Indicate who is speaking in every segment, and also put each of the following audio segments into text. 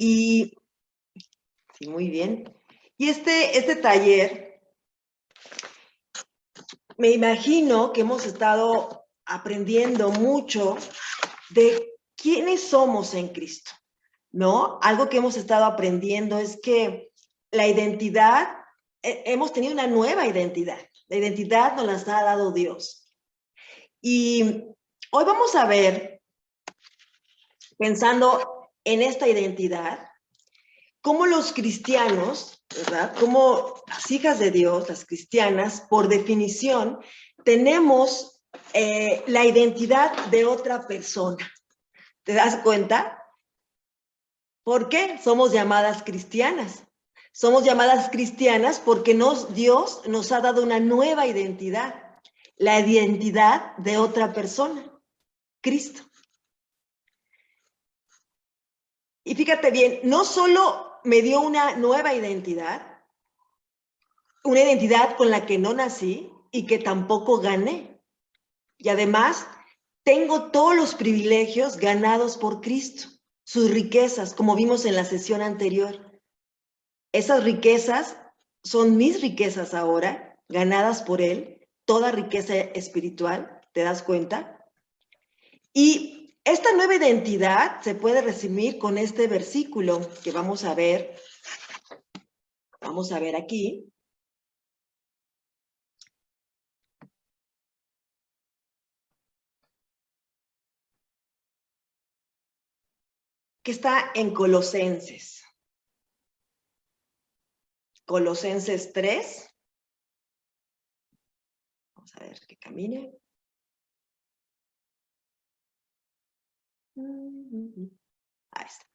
Speaker 1: Y, sí, muy bien. Y este taller, me imagino que hemos estado aprendiendo mucho de quiénes somos en Cristo, ¿no? Algo que hemos estado aprendiendo es que la identidad, hemos tenido una nueva identidad. La identidad nos la ha dado Dios. Y hoy vamos a ver, pensando en esta identidad, cómo los cristianos, ¿verdad? Cómo las hijas de Dios, las cristianas, por definición, tenemos la identidad de otra persona. ¿Te das cuenta? ¿Por qué? Somos llamadas cristianas. Somos llamadas cristianas porque Dios nos ha dado una nueva identidad, la identidad de otra persona, Cristo. Y fíjate bien, no solo me dio una nueva identidad con la que no nací y que tampoco gané. Y además, tengo todos los privilegios ganados por Cristo, sus riquezas, como vimos en la sesión anterior. Esas riquezas son mis riquezas ahora, ganadas por Él, toda riqueza espiritual, ¿te das cuenta? Y esta nueva identidad se puede resumir con este versículo que vamos a ver aquí. Que está en Colosenses. Colosenses 3. Vamos a ver que camine. Ahí está.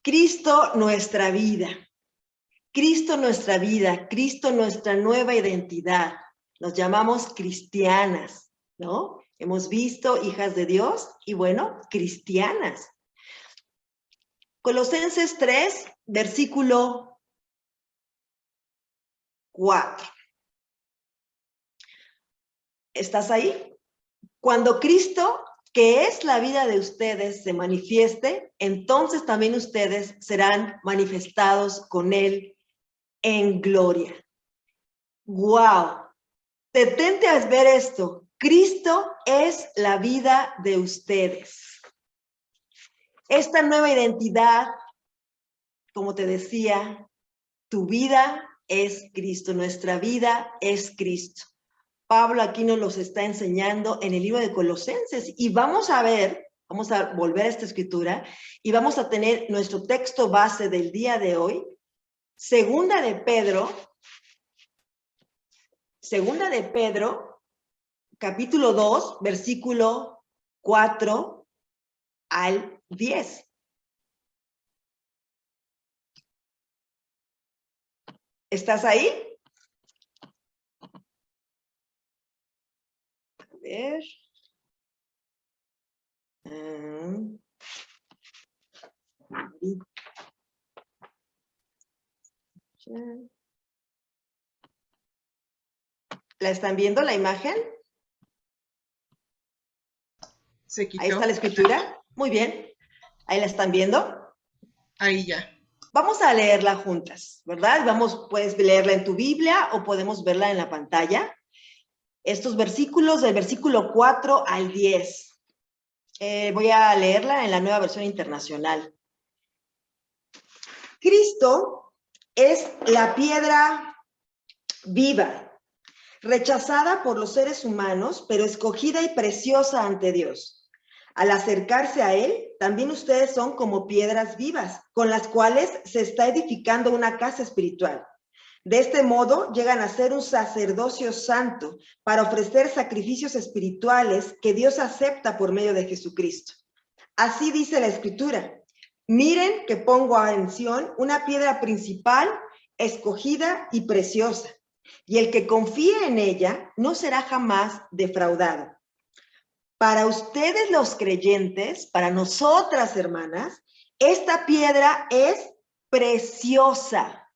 Speaker 1: Cristo nuestra vida. Cristo nuestra vida. Cristo nuestra nueva identidad. Nos llamamos cristianas, ¿no? Hemos visto hijas de Dios y bueno, cristianas. Colosenses 3, versículo 4. ¿Estás ahí? Cuando Cristo, que es la vida de ustedes, se manifieste, entonces también ustedes serán manifestados con Él en gloria. ¡Wow! Detente a ver esto. Cristo es la vida de ustedes. Esta nueva identidad, como te decía, tu vida es Cristo, nuestra vida es Cristo. Pablo aquí nos los está enseñando en el libro de Colosenses y vamos a volver a esta escritura y vamos a tener nuestro texto base del día de hoy, Segunda de Pedro, capítulo 2, versículo 4 al 10. ¿Estás ahí? A ver. ¿La están viendo la imagen?
Speaker 2: Se quitó.
Speaker 1: Ahí está la escritura. Muy bien. Ahí la están viendo.
Speaker 2: Ahí ya.
Speaker 1: Vamos a leerla juntas, ¿verdad? Puedes leerla en tu Biblia o podemos verla en la pantalla. Estos versículos, del versículo 4 al 10. Voy a leerla en la Nueva Versión Internacional. Cristo es la piedra viva, rechazada por los seres humanos, pero escogida y preciosa ante Dios. Al acercarse a Él, también ustedes son como piedras vivas, con las cuales se está edificando una casa espiritual. De este modo, llegan a ser un sacerdocio santo para ofrecer sacrificios espirituales que Dios acepta por medio de Jesucristo. Así dice la Escritura: miren que pongo en Sión una piedra principal, escogida y preciosa, y el que confíe en ella no será jamás defraudado. Para ustedes los creyentes, para nosotras hermanas, esta piedra es preciosa.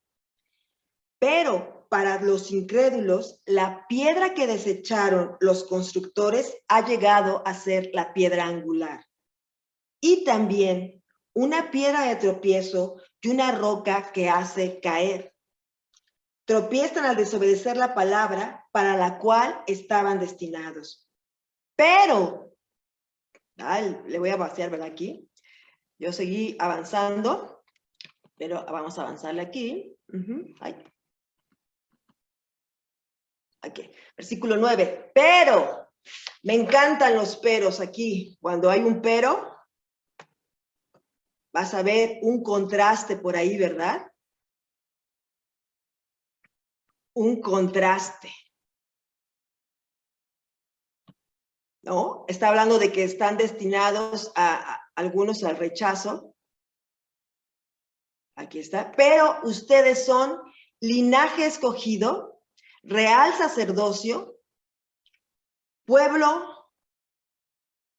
Speaker 1: Pero para los incrédulos, la piedra que desecharon los constructores ha llegado a ser la piedra angular. Y también una piedra de tropiezo y una roca que hace caer. Tropiezan al desobedecer la palabra para la cual estaban destinados. Pero, le voy a vaciar, ¿verdad? Aquí. Yo seguí avanzando, pero vamos a avanzarle aquí. Aquí, versículo 9. Pero, me encantan los peros aquí. Cuando hay un pero, vas a ver un contraste por ahí, ¿verdad? Un contraste. ¿No? Está hablando de que están destinados a algunos al rechazo. Aquí está. Pero ustedes son linaje escogido, real sacerdocio, pueblo,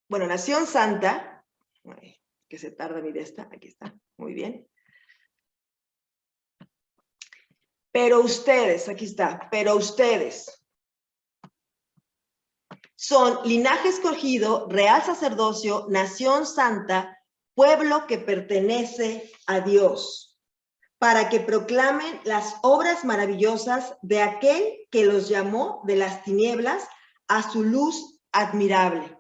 Speaker 1: bueno, nación santa. Ay, que se tarda mi de esta. Aquí está. Muy bien. Pero ustedes, aquí está, pero ustedes son linaje escogido, real sacerdocio, nación santa, pueblo que pertenece a Dios, para que proclamen las obras maravillosas de aquel que los llamó de las tinieblas a su luz admirable.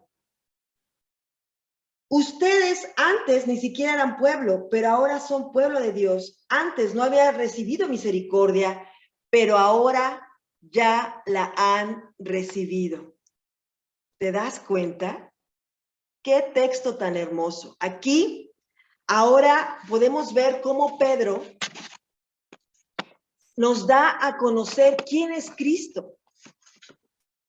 Speaker 1: Ustedes antes ni siquiera eran pueblo, pero ahora son pueblo de Dios. Antes no habían recibido misericordia, pero ahora ya la han recibido. ¿Te das cuenta? ¡Qué texto tan hermoso! Aquí, ahora podemos ver cómo Pedro nos da a conocer quién es Cristo.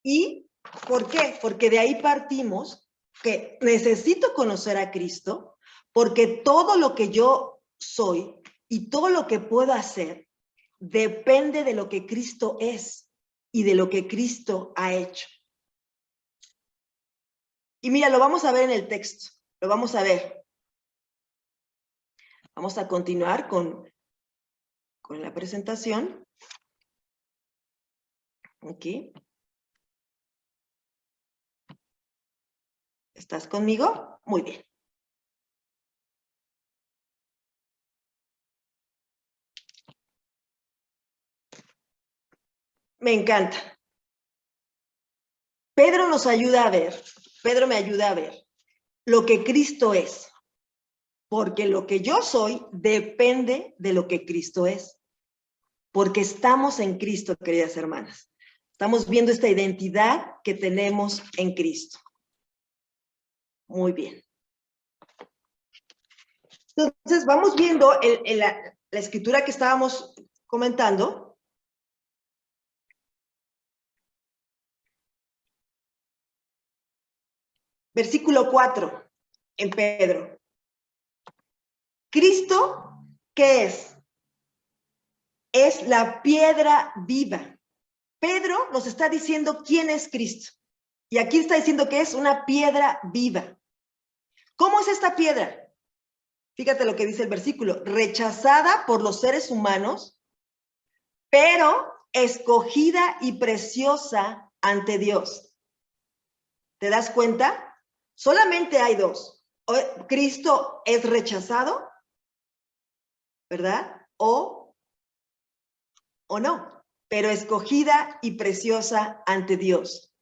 Speaker 1: ¿Y por qué? Porque de ahí partimos que necesito conocer a Cristo, porque todo lo que yo soy y todo lo que puedo hacer depende de lo que Cristo es y de lo que Cristo ha hecho. Y mira, lo vamos a ver en el texto, lo vamos a ver. Vamos a continuar con la presentación. Aquí. ¿Estás conmigo? Muy bien. Me encanta. Pedro nos ayuda a ver, Pedro me ayuda a ver lo que Cristo es, porque lo que yo soy depende de lo que Cristo es, porque estamos en Cristo, queridas hermanas. Estamos viendo esta identidad que tenemos en Cristo. Muy bien. Entonces, vamos viendo la escritura que estábamos comentando. Versículo 4, en Pedro. Cristo, ¿qué es? Es la piedra viva. Pedro nos está diciendo quién es Cristo. Y aquí está diciendo que es una piedra viva. ¿Cómo es esta piedra? Fíjate lo que dice el versículo. Rechazada por los seres humanos, pero escogida y preciosa ante Dios. ¿Te das cuenta? Solamente hay dos. Cristo es rechazado, ¿verdad? O no, pero escogida y preciosa ante Dios.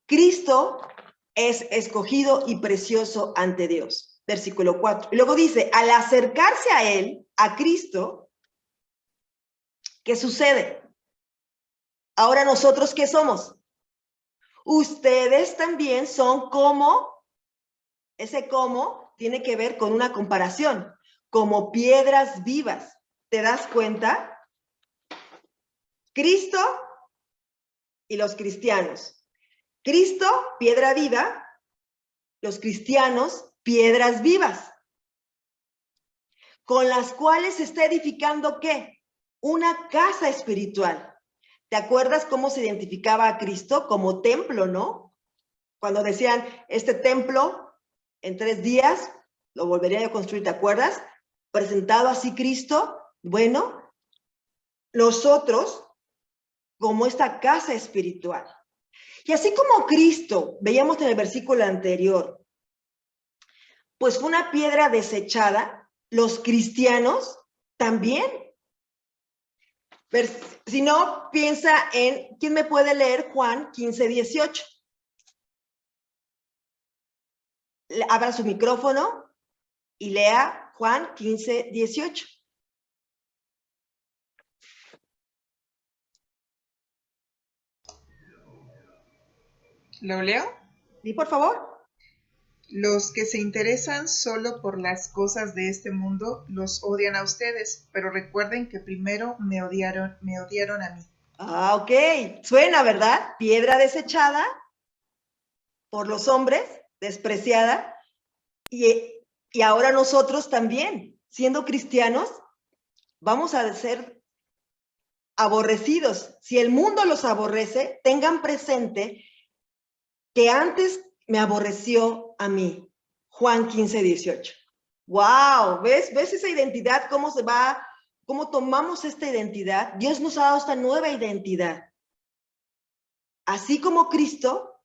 Speaker 1: Cristo es escogido y precioso ante Dios. Versículo 4. Y luego dice, al acercarse a él, a Cristo, ¿qué sucede? Ahora nosotros, ¿qué somos? Ustedes también son como, ese como tiene que ver con una comparación, como piedras vivas. ¿Te das cuenta? Cristo y los cristianos. Cristo, piedra viva, los cristianos, piedras vivas, con las cuales se está edificando, ¿qué? Una casa espiritual. ¿Te acuerdas cómo se identificaba a Cristo? Como templo, ¿no? Cuando decían, este templo, en 3 días, lo volvería a construir, ¿te acuerdas? Presentado así Cristo, bueno, nosotros, como esta casa espiritual. Y así como Cristo, veíamos en el versículo anterior, pues fue una piedra desechada, los cristianos también. Si no, piensa en, ¿quién me puede leer Juan 15:18? Abra su micrófono y lea Juan 15:18.
Speaker 2: ¿Lo leo?
Speaker 1: Sí, por favor.
Speaker 2: Los que se interesan solo por las cosas de este mundo los odian a ustedes, pero recuerden que primero me odiaron a mí.
Speaker 1: Ah, ok. Suena, ¿verdad? Piedra desechada por los hombres, despreciada, y ahora nosotros también, siendo cristianos, vamos a ser aborrecidos. Si el mundo los aborrece, tengan presente que antes me aborreció a mí. Juan 15:18. ¡Wow! ¿Ves esa identidad? ¿Cómo se va? ¿Cómo tomamos esta identidad? Dios nos ha dado esta nueva identidad. Así como Cristo,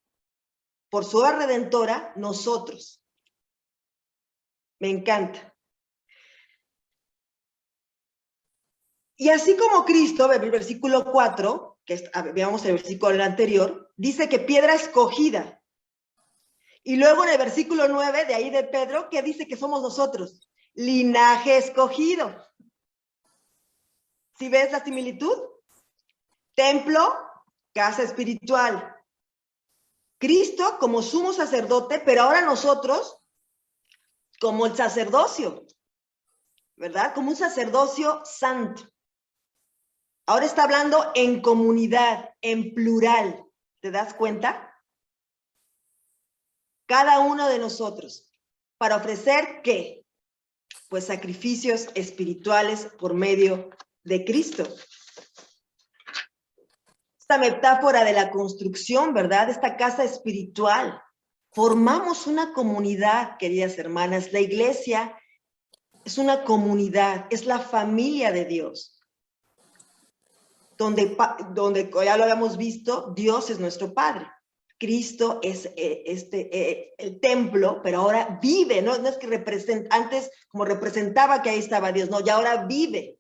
Speaker 1: por su obra redentora, nosotros. Me encanta. Y así como Cristo, el versículo 4, veamos el versículo anterior, dice que piedra escogida. Y luego en el versículo 9, de ahí de Pedro, ¿qué dice que somos nosotros? Linaje escogido. ¿Sí ves la similitud? Templo, casa espiritual. Cristo como sumo sacerdote, pero ahora nosotros como el sacerdocio, ¿verdad? Como un sacerdocio santo. Ahora está hablando en comunidad, en plural. ¿Te das cuenta? Cada uno de nosotros. ¿Para ofrecer qué? Pues sacrificios espirituales por medio de Cristo. Esta metáfora de la construcción, ¿verdad? Esta casa espiritual. Formamos una comunidad, queridas hermanas. La iglesia es una comunidad, es la familia de Dios. Donde ya lo habíamos visto, Dios es nuestro Padre. Cristo es el templo, pero ahora vive, no es que antes como representaba que ahí estaba Dios, no, ya ahora vive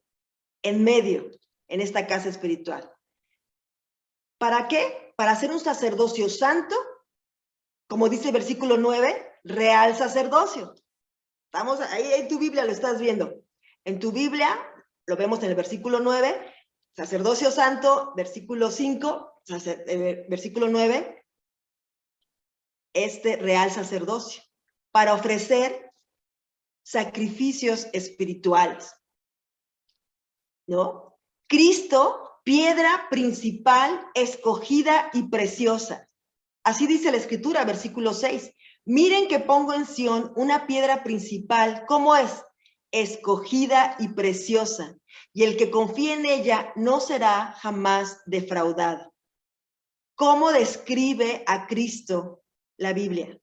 Speaker 1: en medio, en esta casa espiritual. ¿Para qué? Para ser un sacerdocio santo, como dice el versículo 9, real sacerdocio. Estamos ahí en tu Biblia, lo estás viendo. En tu Biblia, lo vemos en el versículo 9, sacerdocio santo, versículo 5, versículo 9, real sacerdocio, para ofrecer sacrificios espirituales, ¿no? Cristo, piedra principal, escogida y preciosa. Así dice la Escritura, versículo 6. Miren que pongo en Sión una piedra principal, ¿cómo es? Escogida y preciosa, y el que confíe en ella no será jamás defraudado. ¿Cómo describe a Cristo la Biblia?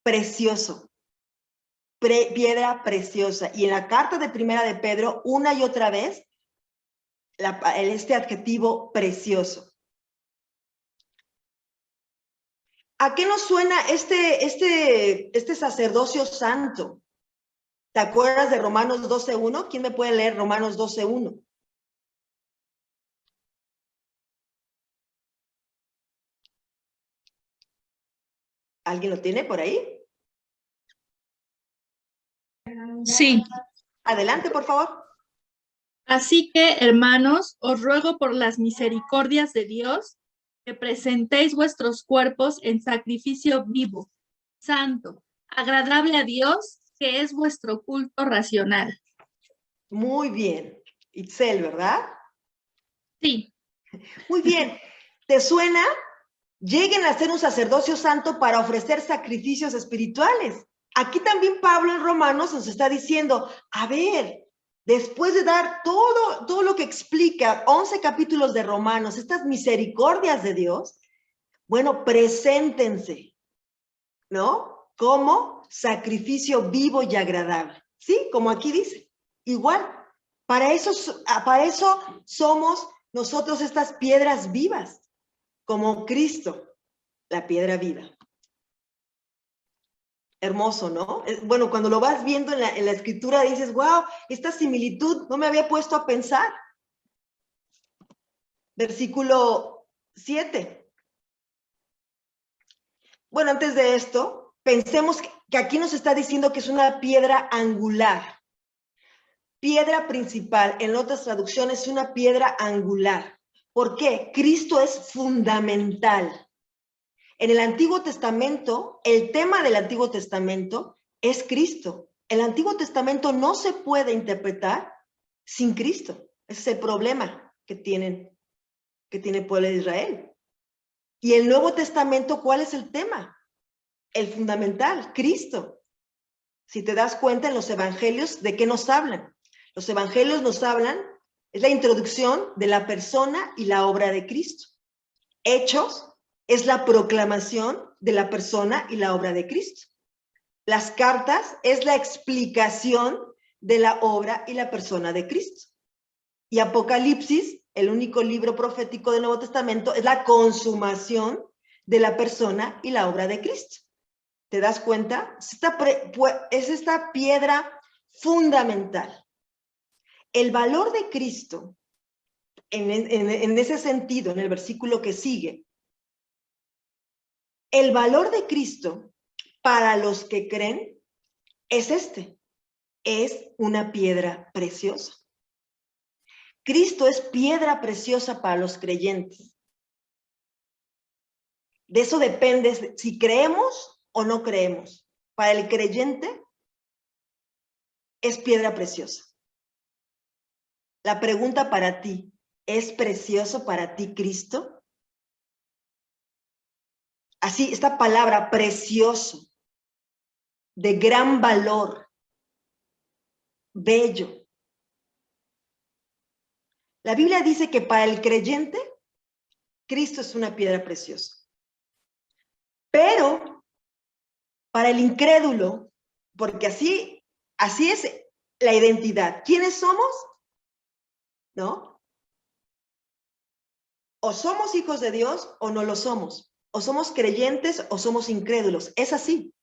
Speaker 1: Precioso, piedra preciosa. Y en la carta de Primera de Pedro, una y otra vez, este adjetivo precioso. ¿A qué nos suena este sacerdocio santo? ¿Te acuerdas de Romanos 12:1? ¿Quién me puede leer Romanos 12:1? ¿Alguien lo tiene por ahí?
Speaker 3: Sí.
Speaker 1: Adelante, por favor.
Speaker 3: Así que, hermanos, os ruego por las misericordias de Dios que presentéis vuestros cuerpos en sacrificio vivo, santo, agradable a Dios, que es vuestro culto racional.
Speaker 1: Muy bien. Itzel, ¿verdad?
Speaker 3: Sí.
Speaker 1: Muy bien. ¿Te suena? Lleguen a ser un sacerdocio santo para ofrecer sacrificios espirituales. Aquí también Pablo en Romanos nos está diciendo, a ver, después de dar todo lo que explica 11 capítulos de Romanos, estas misericordias de Dios, bueno, preséntense, ¿no? Como sacrificio vivo y agradable. ¿Sí? Como aquí dice. Igual, para eso somos nosotros estas piedras vivas, como Cristo, la piedra viva. Hermoso, ¿no? Bueno, cuando lo vas viendo en la escritura dices, wow, esta similitud no me había puesto a pensar. Versículo 7. Bueno, antes de esto, pensemos que aquí nos está diciendo que es una piedra angular. Piedra principal, en otras traducciones, es una piedra angular. ¿Por qué? Cristo es fundamental. En el Antiguo Testamento, el tema del Antiguo Testamento es Cristo. El Antiguo Testamento no se puede interpretar sin Cristo. Ese es el problema que tiene el pueblo de Israel. Y el Nuevo Testamento, ¿cuál es el tema? El fundamental, Cristo. Si te das cuenta en los evangelios, ¿de qué nos hablan? Los evangelios nos hablan, es la introducción de la persona y la obra de Cristo. Hechos es la proclamación de la persona y la obra de Cristo. Las cartas es la explicación de la obra y la persona de Cristo. Y Apocalipsis, el único libro profético del Nuevo Testamento, es la consumación de la persona y la obra de Cristo. ¿Te das cuenta? Es esta piedra fundamental. El valor de Cristo, en ese sentido, en el versículo que sigue, el valor de Cristo para los que creen es es una piedra preciosa. Cristo es piedra preciosa para los creyentes. De eso depende si creemos o no creemos. Para el creyente es piedra preciosa. La pregunta para ti, ¿es precioso para ti Cristo? Así, esta palabra precioso, de gran valor, bello. La Biblia dice que para el creyente, Cristo es una piedra preciosa. Pero para el incrédulo, porque así es la identidad. ¿Quiénes somos? ¿No? O somos hijos de Dios o no lo somos. O somos creyentes o somos incrédulos. Es así.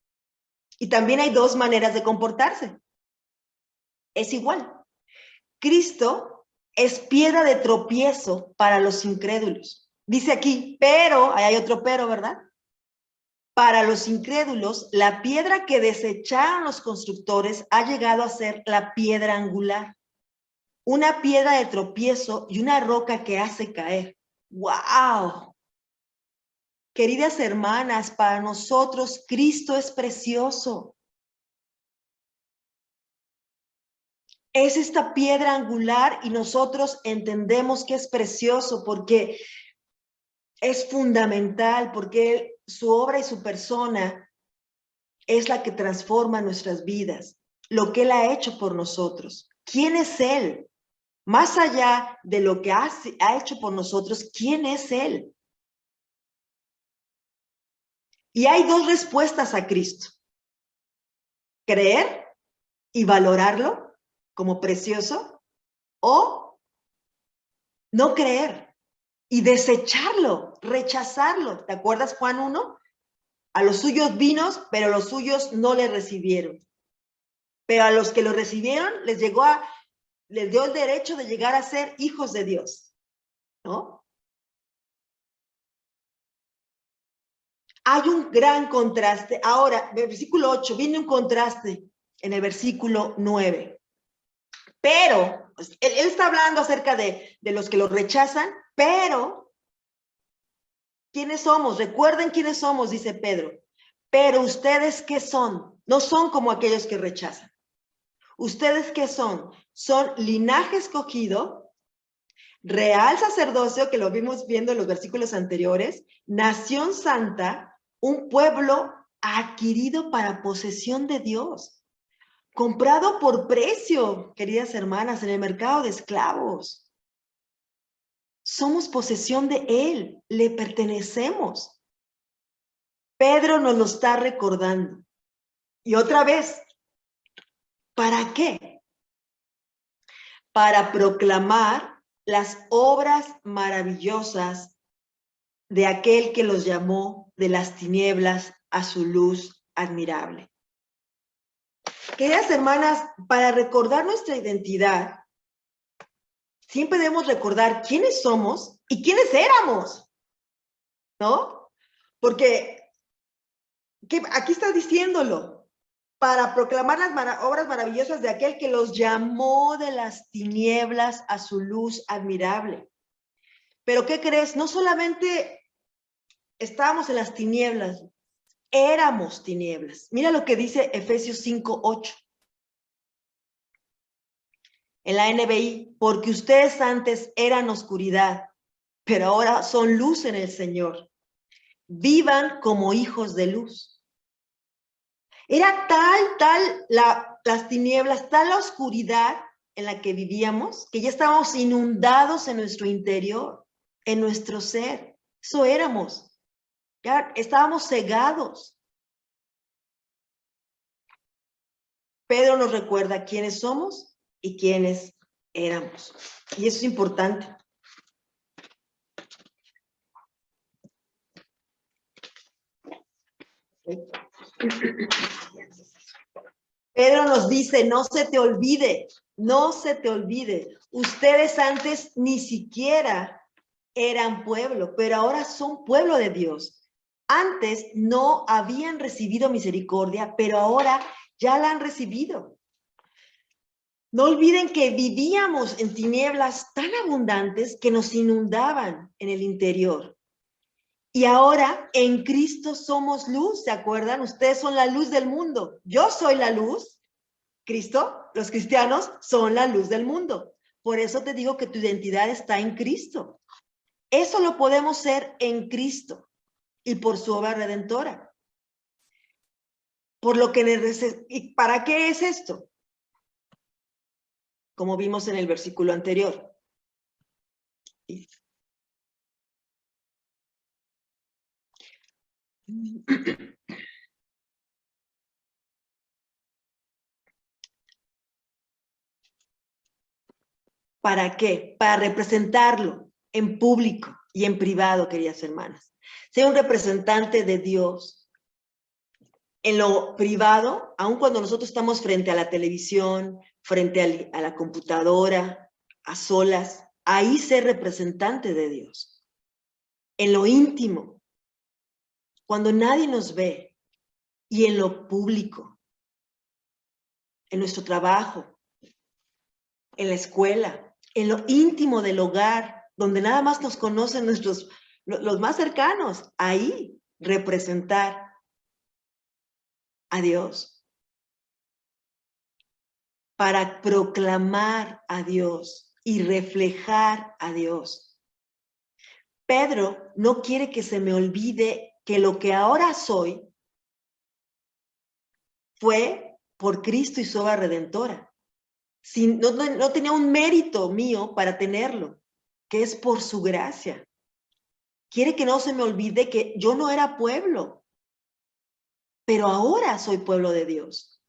Speaker 1: Y también hay dos maneras de comportarse. Es igual. Cristo es piedra de tropiezo para los incrédulos. Dice aquí, pero, ahí hay otro pero, ¿verdad? Para los incrédulos, la piedra que desecharon los constructores ha llegado a ser la piedra angular. Una piedra de tropiezo y una roca que hace caer. ¡Wow! Queridas hermanas, para nosotros Cristo es precioso. Es esta piedra angular y nosotros entendemos que es precioso porque es fundamental, porque su obra y su persona es la que transforma nuestras vidas, lo que Él ha hecho por nosotros. ¿Quién es Él? Más allá de lo que ha hecho por nosotros, ¿quién es Él? Y hay dos respuestas a Cristo. Creer y valorarlo como precioso o no creer y desecharlo, rechazarlo. ¿Te acuerdas Juan 1? A los suyos vino, pero los suyos no le recibieron. Pero a los que lo recibieron les dio el derecho de llegar a ser hijos de Dios, ¿no? Hay un gran contraste. Ahora, en el versículo 8, viene un contraste en el versículo 9. Pero, pues, él está hablando acerca de los que lo rechazan, pero, ¿quiénes somos? Recuerden quiénes somos, dice Pedro. Pero ustedes, ¿qué son? No son como aquellos que rechazan. ¿Ustedes qué son? Son linaje escogido, real sacerdocio, que lo vimos viendo en los versículos anteriores, nación santa, un pueblo adquirido para posesión de Dios, comprado por precio, queridas hermanas, en el mercado de esclavos. Somos posesión de Él, le pertenecemos. Pedro nos lo está recordando. Y otra vez, ¿para qué? Para proclamar las obras maravillosas de aquel que los llamó de las tinieblas a su luz admirable. Queridas hermanas, para recordar nuestra identidad, siempre debemos recordar quiénes somos y quiénes éramos, ¿no? Porque aquí está diciéndolo, para proclamar las obras maravillosas de aquel que los llamó de las tinieblas a su luz admirable. Pero ¿qué crees? No solamente estábamos en las tinieblas, éramos tinieblas. Mira lo que dice Efesios 5:8. En la NBI, porque ustedes antes eran oscuridad, pero ahora son luz en el Señor. Vivan como hijos de luz. Era tal las tinieblas, tal la oscuridad en la que vivíamos, que ya estábamos inundados en nuestro interior, en nuestro ser. Eso éramos. Ya estábamos cegados. Pedro nos recuerda quiénes somos y quiénes éramos. Y eso es importante. Pedro nos dice, no se te olvide, no se te olvide. Ustedes antes ni siquiera eran pueblo, pero ahora son pueblo de Dios. Antes no habían recibido misericordia, pero ahora ya la han recibido. No olviden que vivíamos en tinieblas tan abundantes que nos inundaban en el interior. Y ahora en Cristo somos luz, ¿se acuerdan? Ustedes son la luz del mundo. Yo soy la luz. Cristo, los cristianos son la luz del mundo. Por eso te digo que tu identidad está en Cristo. Eso lo podemos ser en Cristo y por su obra redentora. Por lo que ¿y para qué es esto? Como vimos en el versículo anterior. ¿Para qué? Para representarlo en público y en privado, queridas hermanas. Ser un representante de Dios. En lo privado, aun cuando nosotros estamos frente a la televisión, frente a la computadora, a solas, ahí ser representante de Dios. En lo íntimo, cuando nadie nos ve, y en lo público, en nuestro trabajo, en la escuela, en lo íntimo del hogar, donde nada más nos conocen los más cercanos, ahí representar a Dios, para proclamar a Dios y reflejar a Dios. Pedro no quiere que se me olvide que lo que ahora soy fue por Cristo y su obra redentora. No tenía un mérito mío para tenerlo, que es por su gracia. Quiere que no se me olvide que yo no era pueblo, pero ahora soy pueblo de Dios.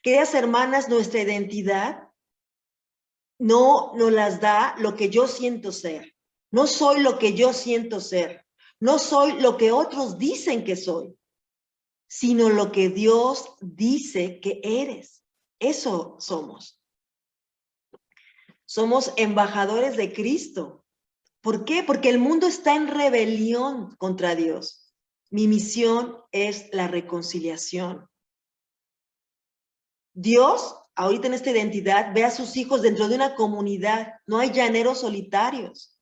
Speaker 1: Queridas hermanas, nuestra identidad no nos las da lo que yo siento ser. No soy lo que yo siento ser. No soy lo que otros dicen que soy, sino lo que Dios dice que eres. Eso somos. Somos embajadores de Cristo. ¿Por qué? Porque el mundo está en rebelión contra Dios. Mi misión es la reconciliación. Dios, ahorita en esta identidad, ve a sus hijos dentro de una comunidad. No hay llaneros solitarios.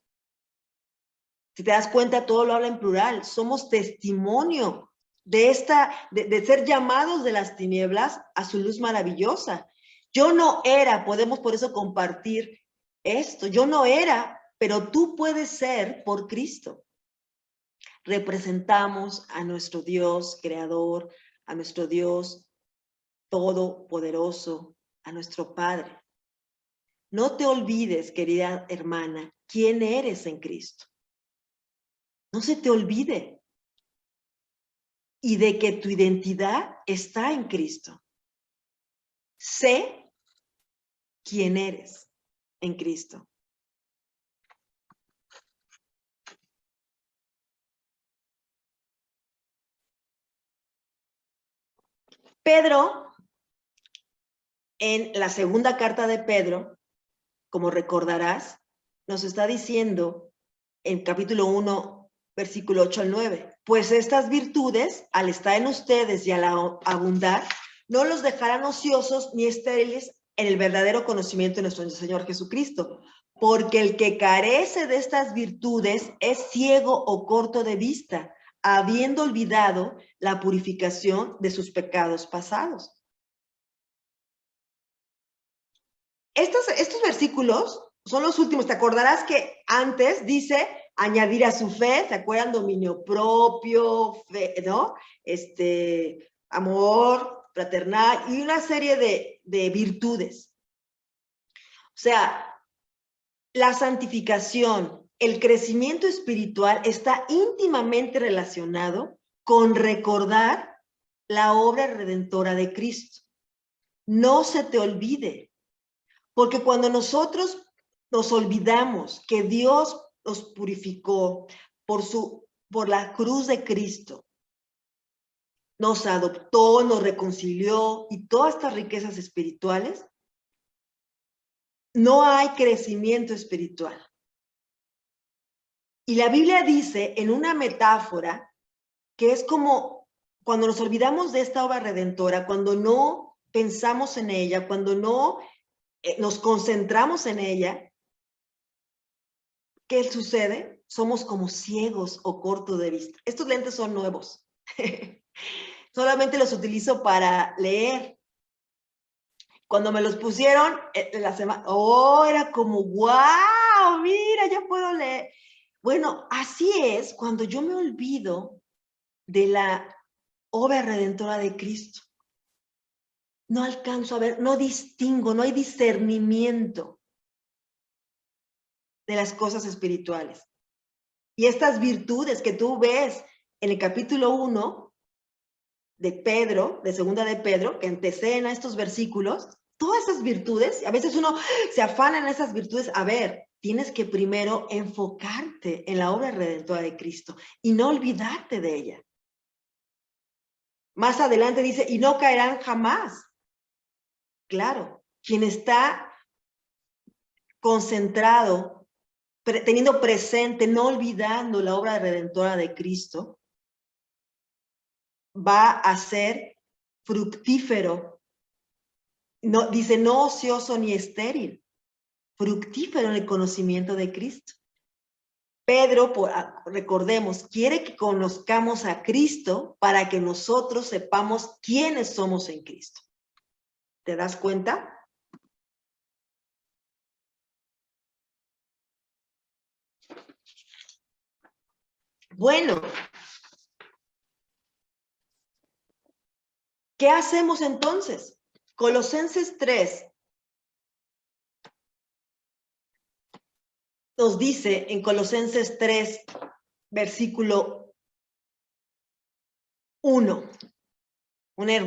Speaker 1: Si te das cuenta, todo lo habla en plural. Somos testimonio de ser llamados de las tinieblas a su luz maravillosa. Yo no era, podemos por eso compartir esto. Yo no era, pero tú puedes ser por Cristo. Representamos a nuestro Dios creador, a nuestro Dios todopoderoso, a nuestro Padre. No te olvides, querida hermana, quién eres en Cristo. No se te olvide. Y de que tu identidad está en Cristo. Sé quién eres en Cristo. Pedro, en la segunda carta de Pedro, como recordarás, nos está diciendo en capítulo 1, versículo 8 al 9, pues estas virtudes, al estar en ustedes y al abundar, no los dejarán ociosos ni estériles en el verdadero conocimiento de nuestro Señor Jesucristo, porque el que carece de estas virtudes es ciego o corto de vista, habiendo olvidado la purificación de sus pecados pasados. Estos versículos son los últimos. Te acordarás que antes dice añadir a su fe, ¿se acuerdan? Dominio propio, fe, ¿no? Amor fraternal y una serie de virtudes. O sea, la santificación, el crecimiento espiritual está íntimamente relacionado con recordar la obra redentora de Cristo. No se te olvide, porque cuando nosotros nos olvidamos que Dios nos purificó por la cruz de Cristo, nos adoptó, nos reconcilió y todas estas riquezas espirituales, no hay crecimiento espiritual. Y la Biblia dice en una metáfora que es como cuando nos olvidamos de esta obra redentora, cuando no pensamos en ella, cuando no nos concentramos en ella, ¿qué sucede? Somos como ciegos o cortos de vista. Estos lentes son nuevos. Solamente los utilizo para leer. Cuando me los pusieron la semana, era como, wow, mira, ya puedo leer. Bueno, así es cuando yo me olvido de la obra redentora de Cristo. No alcanzo a ver, no distingo, no hay discernimiento de las cosas espirituales. Y estas virtudes que tú ves en el capítulo 1 de Pedro, de segunda de Pedro, que anteceden a estos versículos, todas esas virtudes, a veces uno se afana en esas virtudes. A ver, tienes que primero enfocarte en la obra redentora de Cristo y no olvidarte de ella. Más adelante dice, y no caerán jamás. Claro, quien está concentrado, teniendo presente, no olvidando la obra redentora de Cristo, va a ser fructífero. No, dice, no ocioso ni estéril, fructífero en el conocimiento de Cristo. Pedro, recordemos, quiere que conozcamos a Cristo para que nosotros sepamos quiénes somos en Cristo. ¿Te das cuenta? Bueno, ¿qué hacemos entonces? Colosenses 3 nos dice en Colosenses 3, versículo 1, una de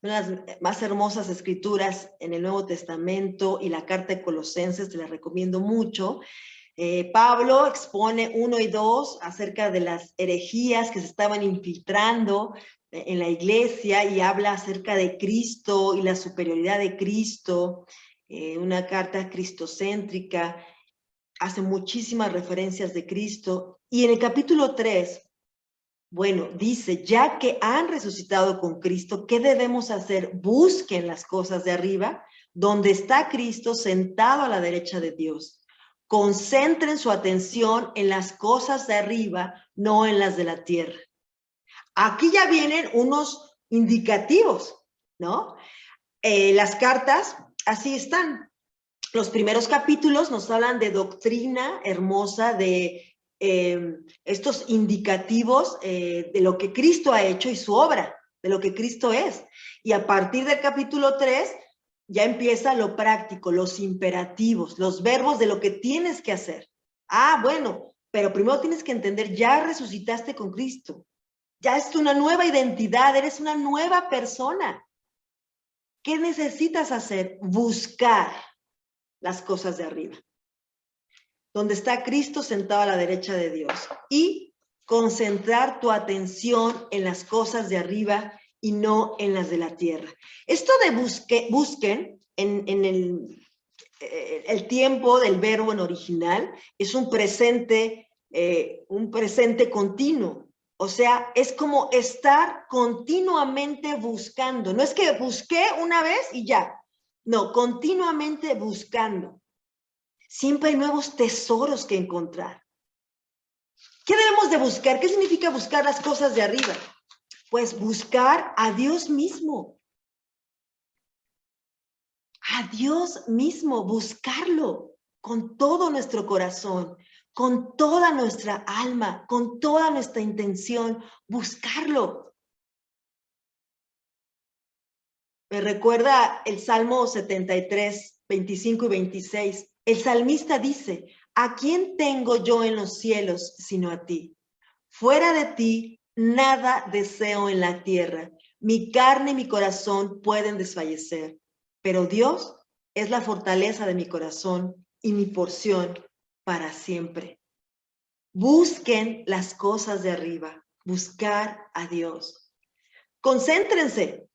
Speaker 1: las más hermosas escrituras en el Nuevo Testamento, y la carta de Colosenses, te la recomiendo mucho. Pablo expone 1 y 2 acerca de las herejías que se estaban infiltrando en la iglesia y habla acerca de Cristo y la superioridad de Cristo, una carta cristocéntrica, hace muchísimas referencias de Cristo. Y en el capítulo 3, bueno, dice, ya que han resucitado con Cristo, ¿qué debemos hacer? Busquen las cosas de arriba, donde está Cristo sentado a la derecha de Dios. Concentren su atención en las cosas de arriba, no en las de la tierra. Aquí ya vienen unos indicativos, ¿no? Las cartas, así están. Los primeros capítulos nos hablan de doctrina hermosa, de estos indicativos de lo que Cristo ha hecho y su obra, de lo que Cristo es. Y a partir del capítulo 3 ya empieza lo práctico, los imperativos, los verbos de lo que tienes que hacer. Ah, bueno, pero primero tienes que entender, ya resucitaste con Cristo. Ya es una nueva identidad, eres una nueva persona. ¿Qué necesitas hacer? Buscar las cosas de arriba, donde está Cristo sentado a la derecha de Dios. Y concentrar tu atención en las cosas de arriba y no en las de la tierra. Esto de busquen en el tiempo del verbo en original es un presente continuo. O sea, es como estar continuamente buscando. No es que busqué una vez y ya. No, continuamente buscando. Siempre hay nuevos tesoros que encontrar. ¿Qué debemos de buscar? ¿Qué significa buscar las cosas de arriba? Pues buscar a Dios mismo. A Dios mismo, buscarlo con todo nuestro corazón, con toda nuestra alma, con toda nuestra intención, buscarlo. Me recuerda el Salmo 73, 25 y 26. El salmista dice, ¿a quién tengo yo en los cielos sino a ti? Fuera de ti, nada deseo en la tierra. Mi carne y mi corazón pueden desfallecer, pero Dios es la fortaleza de mi corazón y mi porción para siempre. Busquen las cosas de arriba, buscar a Dios. Concéntrense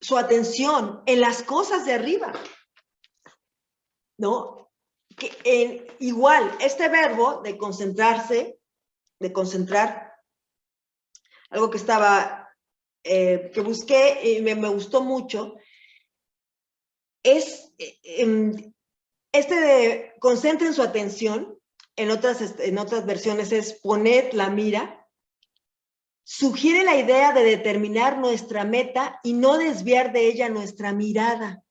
Speaker 1: su atención en las cosas de arriba, ¿no? Igual, este verbo de concentrarse, de concentrar, algo que estaba, que busqué y me gustó mucho, es este de concentren su atención, en otras versiones es poner la mira, sugiere la idea de determinar nuestra meta y no desviar de ella nuestra mirada,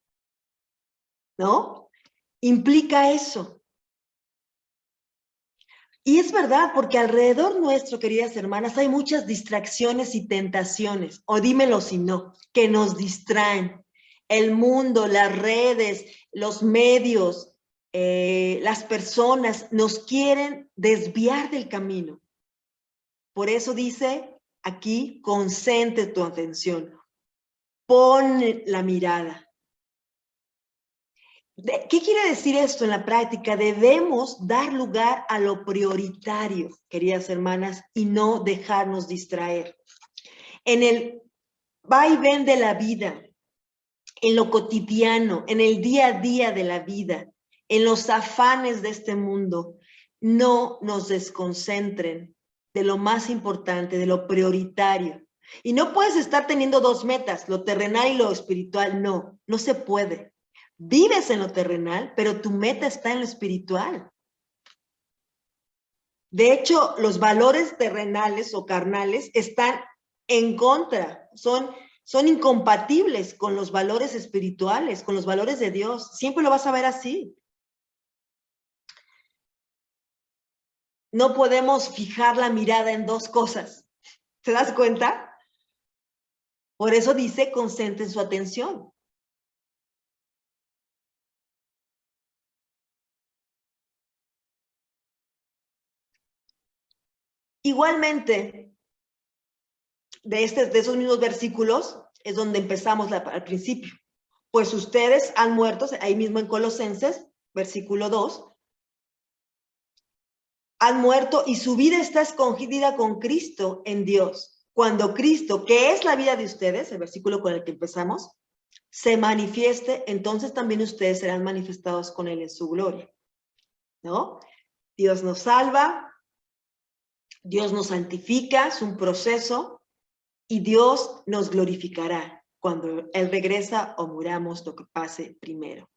Speaker 1: ¿no? Implica eso. Y es verdad, porque alrededor nuestro, queridas hermanas, hay muchas distracciones y tentaciones, o dímelo si no, que nos distraen. El mundo, las redes, los medios, las personas nos quieren desviar del camino. Por eso dice aquí, concentre tu atención, pon la mirada. ¿Qué quiere decir esto en la práctica? Debemos dar lugar a lo prioritario, queridas hermanas, y no dejarnos distraer. En el vaivén de la vida, en lo cotidiano, en el día a día de la vida, en los afanes de este mundo, no nos desconcentren de lo más importante, de lo prioritario. Y no puedes estar teniendo dos metas, lo terrenal y lo espiritual. No, no se puede. Vives en lo terrenal, pero tu meta está en lo espiritual. De hecho, los valores terrenales o carnales están en contra, son incompatibles con los valores espirituales, con los valores de Dios. Siempre lo vas a ver así. No podemos fijar la mirada en dos cosas. ¿Te das cuenta? Por eso dice, concentren su atención. Igualmente, de esos mismos versículos es donde empezamos al principio. Pues ustedes han muerto, ahí mismo en Colosenses, versículo 2, han muerto y su vida está escondida con Cristo en Dios. Cuando Cristo, que es la vida de ustedes, el versículo con el que empezamos, se manifieste, entonces también ustedes serán manifestados con Él en su gloria, ¿no? Dios nos salva, Dios nos santifica, es un proceso, y Dios nos glorificará cuando Él regresa o muramos, lo que pase primero.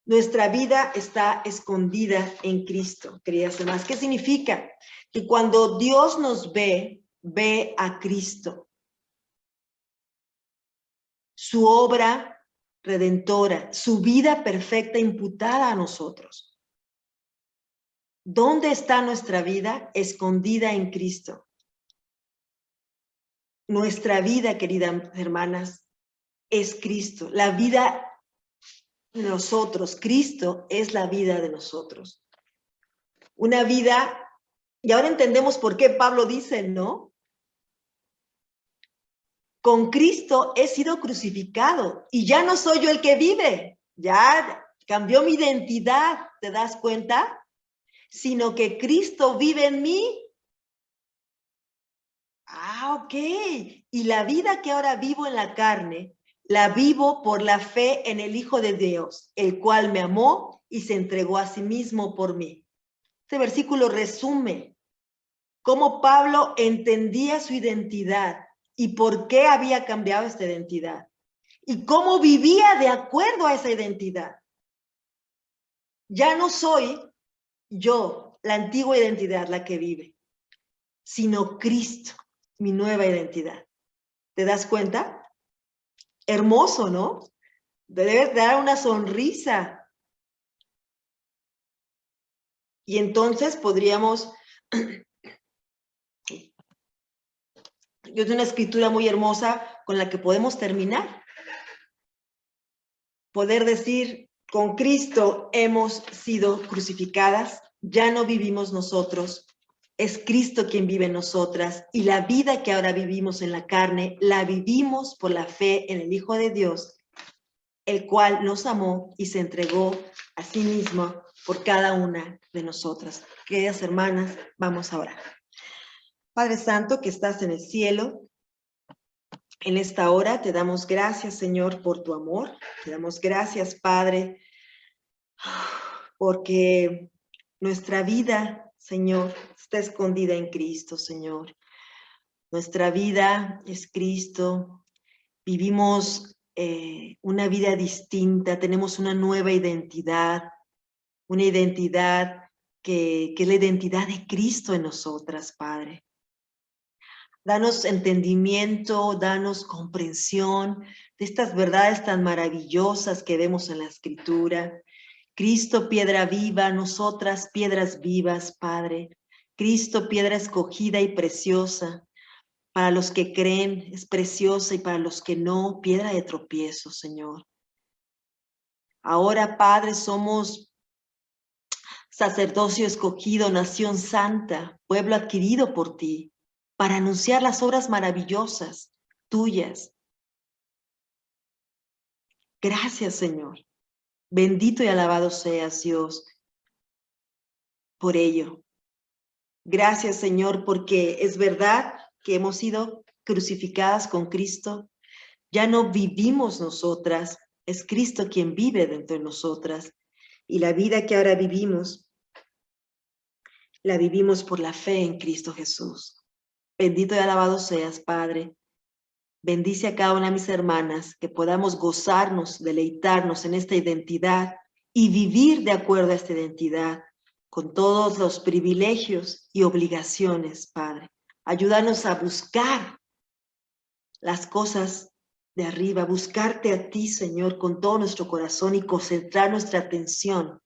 Speaker 1: Nuestra vida está escondida en Cristo, queridas hermanas. ¿Qué significa? Que cuando Dios nos ve, ve a Cristo. Su obra redentora, su vida perfecta imputada a nosotros. ¿Dónde está nuestra vida? Escondida en Cristo. Nuestra vida, queridas hermanas, es Cristo. La vida de nosotros, Cristo es la vida de nosotros. Una vida, y ahora entendemos por qué Pablo dice, ¿no? Con Cristo he sido crucificado y ya no soy yo el que vive, ya cambió mi identidad, ¿te das cuenta? sino que Cristo vive en mí. Ok. Y la vida que ahora vivo en la carne, la vivo por la fe en el Hijo de Dios, el cual me amó y se entregó a sí mismo por mí. Este versículo resume cómo Pablo entendía su identidad y por qué había cambiado esta identidad y cómo vivía de acuerdo a esa identidad. Ya no soy yo, la antigua identidad, la que vive, sino Cristo, mi nueva identidad. ¿Te das cuenta? Hermoso, ¿no? Debes dar una sonrisa. Y entonces podríamos... Yo tengo una escritura muy hermosa con la que podemos terminar. Poder decir, con Cristo hemos sido crucificadas, ya no vivimos nosotros, es Cristo quien vive en nosotras, y la vida que ahora vivimos en la carne, la vivimos por la fe en el Hijo de Dios, el cual nos amó y se entregó a sí mismo por cada una de nosotras. Queridas hermanas, vamos a orar. Padre Santo, que estás en el cielo, en esta hora te damos gracias, Señor, por tu amor. Te damos gracias, Padre, porque nuestra vida, Señor, está escondida en Cristo, Señor. Nuestra vida es Cristo. Vivimos una vida distinta, tenemos una nueva identidad, una identidad que es la identidad de Cristo en nosotras, Padre. Danos entendimiento, danos comprensión de estas verdades tan maravillosas que vemos en la Escritura. Cristo, piedra viva, nosotras, piedras vivas, Padre. Cristo, piedra escogida y preciosa. Para los que creen es preciosa y para los que no, piedra de tropiezo, Señor. Ahora, Padre, somos sacerdocio escogido, nación santa, pueblo adquirido por ti, para anunciar las obras maravillosas tuyas. Gracias, Señor. Bendito y alabado seas, Dios, por ello. Gracias, Señor, porque es verdad que hemos sido crucificadas con Cristo. Ya no vivimos nosotras, es Cristo quien vive dentro de nosotras. Y la vida que ahora vivimos, la vivimos por la fe en Cristo Jesús. Bendito y alabado seas, Padre. Bendice a cada una de mis hermanas, que podamos gozarnos, deleitarnos en esta identidad y vivir de acuerdo a esta identidad, con todos los privilegios y obligaciones, Padre. Ayúdanos a buscar las cosas de arriba, buscarte a ti, Señor, con todo nuestro corazón y concentrar nuestra atención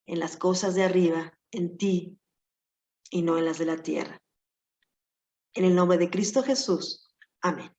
Speaker 1: en las cosas de arriba, en ti y no en las de la tierra. En el nombre de Cristo Jesús. Amén.